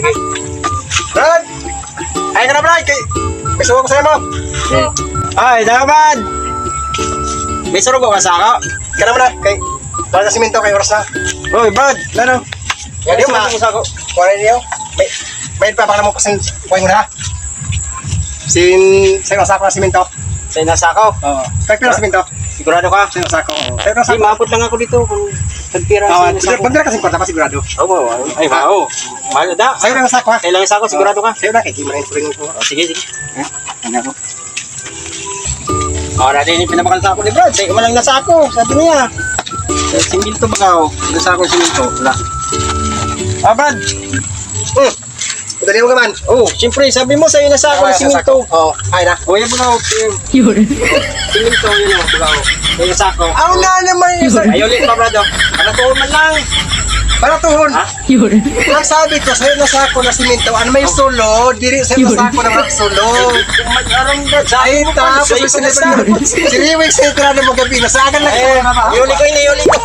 Sige. Brad! Ay ka na, Brad! May suwa ko sa'yo mo. Ay, dapat! May surugo ka sa ako. Ka na, Brad. Wala na simento kay oras na. Uy, Brad! Ano? Yan yung mga ako. Kuha niyo. May pa baka naman kasing kuha mo na. Sa'yo nasako na simento. Sa'yo nasako? Oo. Sa'yo na simento. Sigurado ka? Sa'yo nasako. Sa'yo nasako. Ay, maabot lang ako dito kung tagpira sa'yo nasako. Pagpira kasing kwarta pa sigurado. Oo. Ay, oo. Mahal da. Sa'yo na nasako ha? Sa'yo lang nasako, sigurado ka? Sa'yo na. Kaya mo na yung turing ko. Sige, sige. Ano ako? Natin yung pinabakal sa ako ni Brad. Sa'yo malang nasako. Sabi niya. Simento ba ka? Nasako yung simento. Wala. Brad. Madali mo ka man. Siyempre, sabi mo sa'yo nasako yung simento. Ay na. Yan mo na. Simento yun o. Sa'yo nasako. Na naman yun. Ayaw ulit pa, Brad. Para tuhon man lang. Para tuhon? Ang sabi ko, sa'yo nasako na simento. Ano may sulod? Diri sa'yo nasako na sulod. Ay, tapos may sinasako. Siriwig sa'yo ka na mo gabi. Nasagan lang. Yuli ko.